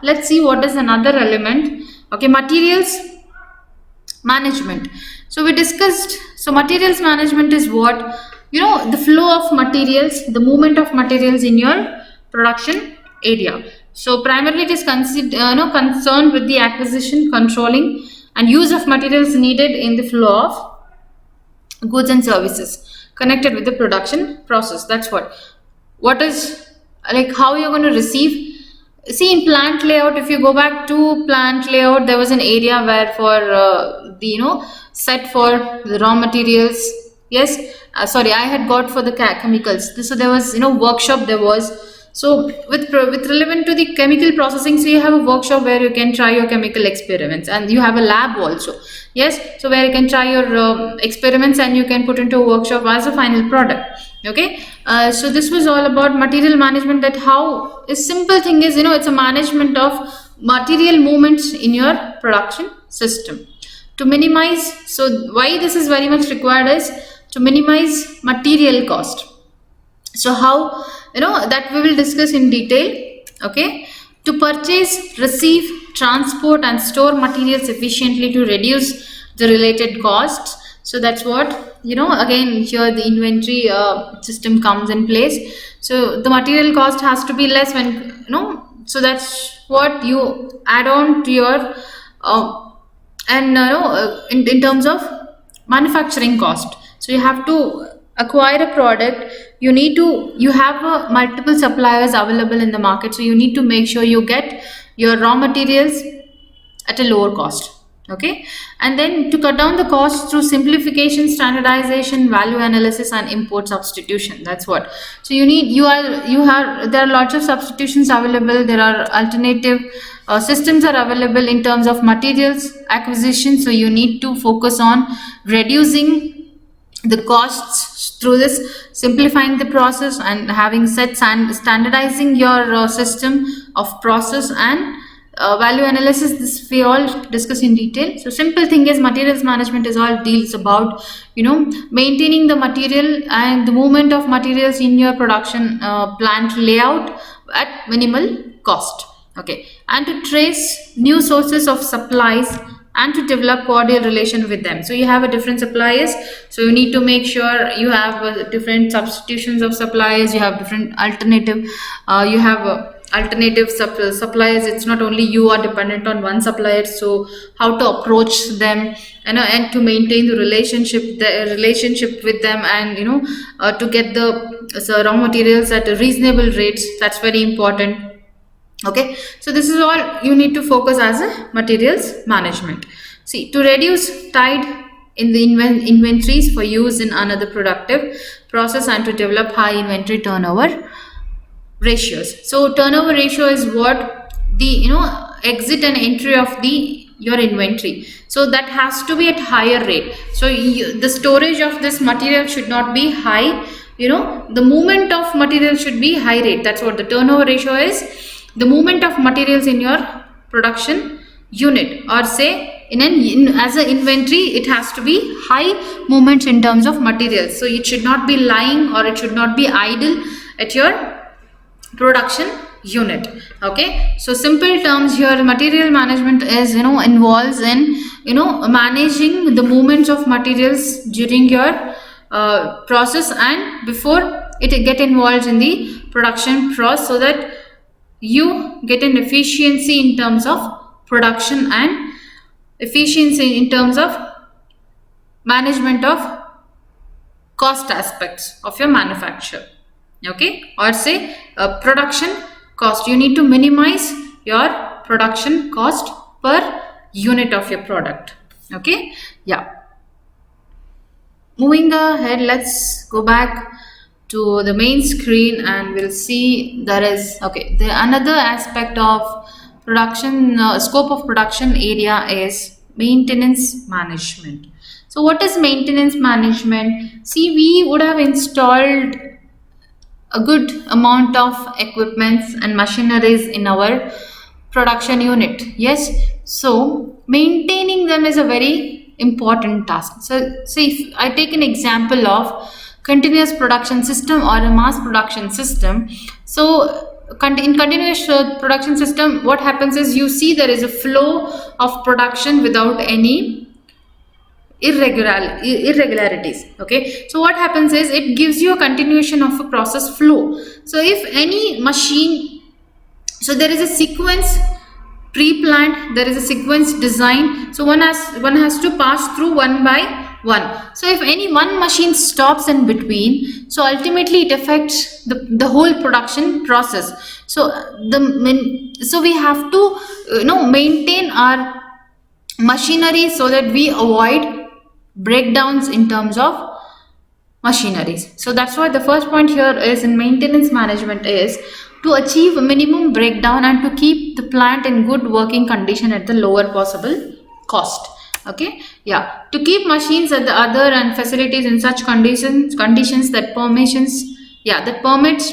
let's see what is another element. Okay, materials management. So we discussed, so materials management is what, the flow of materials, the movement of materials in your production area. So primarily it is concerned with the acquisition, controlling and use of materials needed in the flow of goods and services connected with the production process. That's what is, like, how you're going to receive. See, in plant layout, if you go back to plant layout, there was an area where for the set for the raw materials. Yes, sorry, I had got for the chemicals. So there was workshop. There was, so with relevant to the chemical processing, so you have a workshop where you can try your chemical experiments, and you have a lab also. Yes, so where you can try your experiments and you can put into a workshop as a final product. Okay, so this was all about material management. That how a simple thing is, it's a management of material movements in your production system to minimize. So why this is very much required is to minimize material cost. So how, that we will discuss in detail. Okay, to purchase, receive, transport and store materials efficiently to reduce the related costs. So that's what, again here the inventory system comes in place. So the material cost has to be less when, so that's what you add on to your in terms of manufacturing cost. So you have to acquire a product, you have multiple suppliers available in the market, so you need to make sure you get your raw materials at a lower cost. Okay, and then to cut down the cost through simplification, standardization, value analysis and import substitution. That's what, so there are lots of substitutions available. There are alternative systems are available in terms of materials acquisition. So you need to focus on reducing the costs through this, simplifying the process and having sets and standardizing your system of process and value analysis. This we all discuss in detail. So simple thing is materials management is all deals about maintaining the material and the movement of materials in your production plant layout at minimal cost. Okay, and to trace new sources of supplies and to develop cordial relation with them. So you have a different suppliers, so you need to make sure you have different substitutions of suppliers, you have different alternative you have alternative suppliers. It's not only you are dependent on one supplier, so how to approach them, and to maintain the relationship with them, and to get the raw materials at a reasonable rates. That's very important. Okay, so this is all you need to focus as a materials management. See, to reduce tide in the inventories for use in another productive process and to develop high inventory turnover ratios. So turnover ratio is what the exit and entry of your inventory. So that has to be at higher rate. So the storage of this material should not be high. The movement of material should be high rate. That's what the turnover ratio is. The movement of materials in your production unit, or say as an inventory, it has to be high movements in terms of materials. So it should not be lying or it should not be idle at your production unit. Okay, so simple terms here, material management is involves in managing the movements of materials during your process and before it get involved in the production process, so that you get an efficiency in terms of production and efficiency in terms of management of cost aspects of your manufacture. Okay, or say production cost, you need to minimize your production cost per unit of your product. Okay, yeah, moving ahead, let's go back to the main screen and we'll see there is the another aspect of production scope of production area is maintenance management. So what is maintenance management? See, we would have installed a good amount of equipments and machineries in our production unit. Yes, so maintaining them is a very important task. So if I take an example of continuous production system or a mass production system, so in continuous production system, what happens is you see there is a flow of production without any irregularities. Okay, so what happens is it gives you a continuation of a process flow. So if any machine, so there is a sequence pre-planned, there is a sequence design, so one has to pass through one by one. So if any one machine stops in between, so ultimately it affects the whole production process. So so we have to maintain our machinery so that we avoid breakdowns in terms of machineries. So that's why the first point here is in maintenance management is to achieve a minimum breakdown and to keep the plant in good working condition at the lower possible cost. Okay, yeah, to keep machines at the other and facilities in such conditions that permits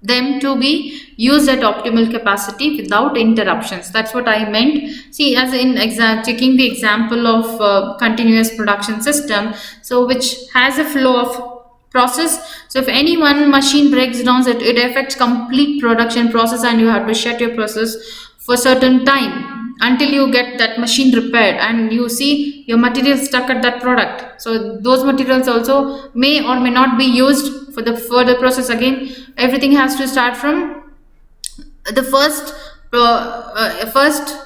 them to be used at optimal capacity without interruptions. That's what I meant. See, as in taking the example of continuous production system, so which has a flow of process. So if any one machine breaks down, it affects complete production process, and you have to shut your process for certain time until you get that machine repaired, and you see your material stuck at that product. So those materials also may or may not be used for the further process. Again, everything has to start from the first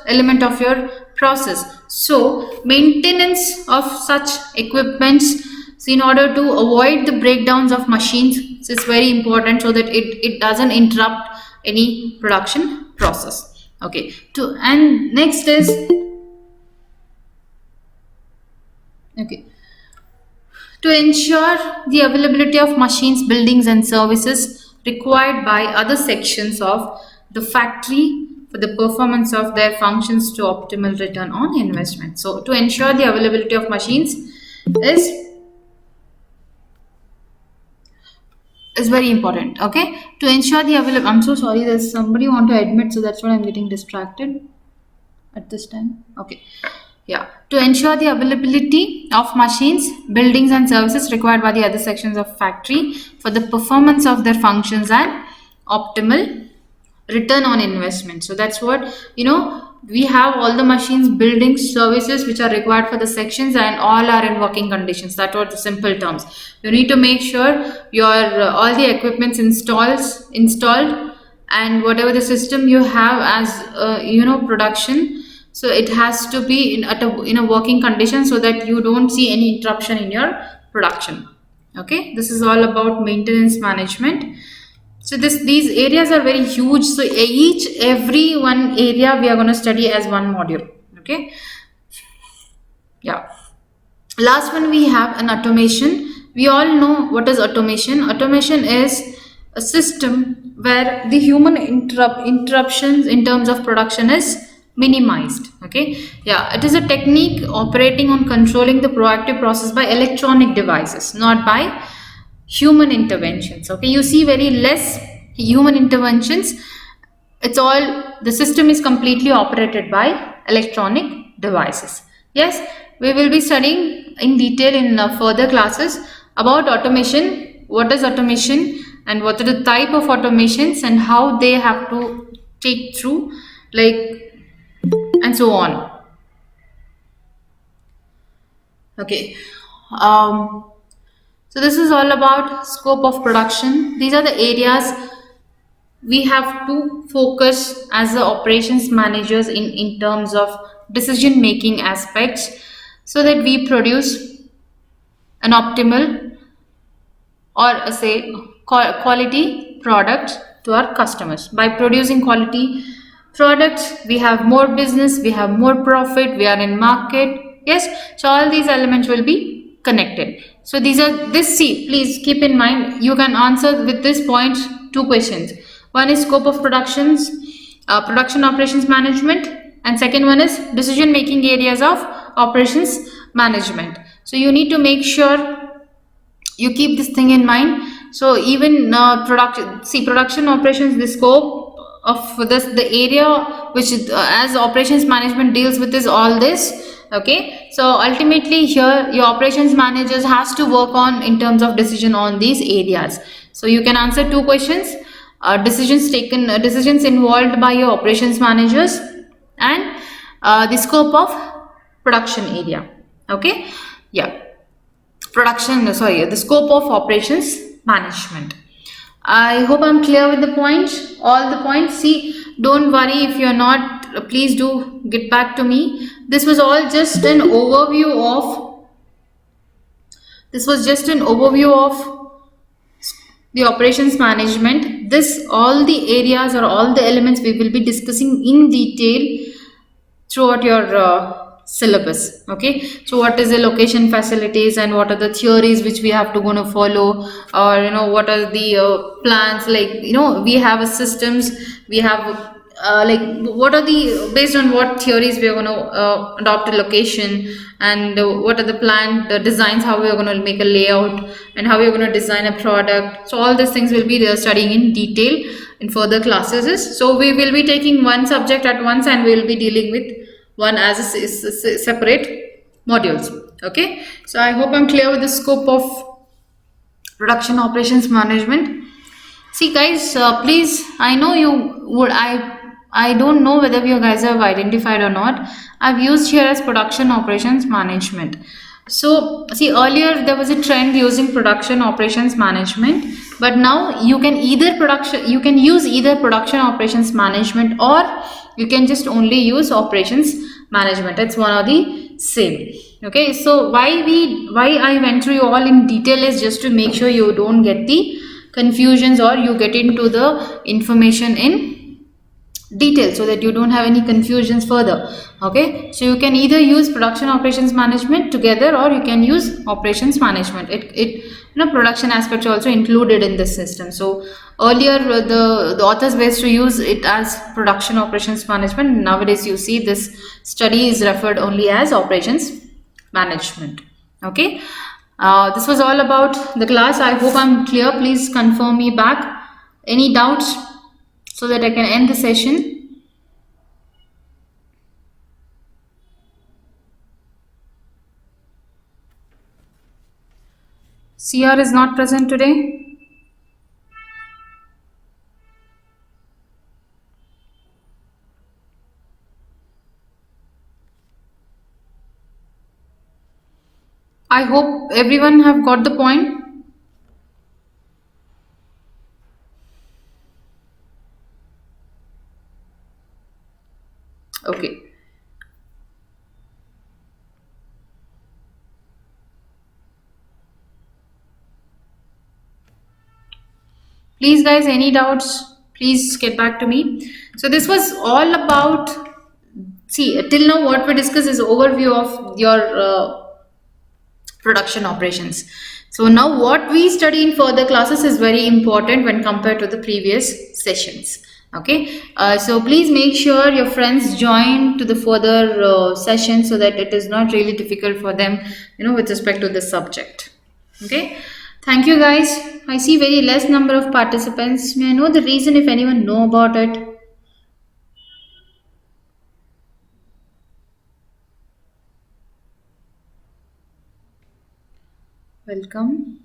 element of your process. So maintenance of such equipments, so in order to avoid the breakdowns of machines, is very important so that it doesn't interrupt any production process. Okay, and next is to ensure the availability of machines, buildings and services required by other sections of the factory for the performance of their functions to optimal return on investment. So to ensure the availability of machines is very important. Okay, to ensure the availability, I'm so sorry, there's somebody want to admit, so that's why I'm getting distracted at this time. Okay, yeah, to ensure the availability of machines, buildings and services required by the other sections of factory for the performance of their functions and optimal return on investment. So that's what we have all the machines, buildings, services which are required for the sections, and all are in working conditions. That was the simple terms. You need to make sure your all the equipments installed, and whatever the system you have as production, so it has to be in a working condition so that you don't see any interruption in your production. Okay, this is all about maintenance management. So these areas are very huge. So every one area we are going to study as one module. Okay. Yeah. Last one we have an automation. We all know what is automation. Automation is a system where the human interruptions in terms of production is minimized. Okay. Yeah. It is a technique operating on controlling the proactive process by electronic devices, not by human interventions. Okay, you see very less human interventions. It's all, the system is completely operated by electronic devices. Yes, we will be studying in detail in further classes about automation, what is automation and what are the type of automations and how they have to take through, like, and so on. Okay, so this is all about scope of production. These are the areas we have to focus as the operations managers in terms of decision making aspects, so that we produce an optimal or say quality product to our customers. By producing quality products, we have more business, we have more profit, we are in market. Yes, so all these elements will be connected. So see, please keep in mind, you can answer with this point 2 questions. One is scope of production operations management, and second one is decision making areas of operations management. So you need to make sure you keep this thing in mind. So even production operations, the scope of the area which as operations management deals with is all this. Okay, so ultimately here your operations managers has to work on in terms of decision on these areas. So you can answer 2 questions. decisions involved by your operations managers, and the scope of production area. Okay, yeah, the scope of operations management. I hope I'm clear with the points, all the points. See, don't worry if you're not, please do get back to me. This was all just an overview of, this was just an overview of the operations management. This, all the areas or all the elements we will be discussing in detail throughout your syllabus. Okay, so what is the location facilities, and what are the theories which we have to going to follow, or what are the plans, like we have a systems, we have like what are the, based on what theories we are going to adopt a location, and what are the planned designs, how we are going to make a layout, and how we are going to design a product. So all these things will be studying in detail in further classes. So we will be taking one subject at once, and we will be dealing with one as a separate modules. Okay, so I hope I'm clear with the scope of production operations management. See guys, please, I know you would, I don't know whether you guys have identified or not. I've used here as production operations management. So see, earlier there was a trend using production operations management, but now you can use either production operations management, or you can just only use operations management. It's one or the same. Okay, so why I went through you all in detail is just to make sure you don't get the confusions, or you get into the information in detail, so that you don't have any confusions further. Okay, so you can either use production operations management together, or you can use operations management. Production aspects are also included in this system. So earlier the authors ways to use it as production operations management. Nowadays you see this study is referred only as operations management. Okay, this was all about the class. I hope I'm clear. Please confirm me back any doubts, so that I can end the session. CR is not present today. I hope everyone have got the point. Okay. Please guys, any doubts, please get back to me. So this was all about, see, till now what we discussed is overview of your production operations. So now what we study in further classes is very important when compared to the previous sessions. Okay, so please make sure your friends join to the further session, so that it is not really difficult for them, with respect to this subject. Okay, thank you guys. I see very less number of participants. May I know the reason, if anyone know about it? Welcome.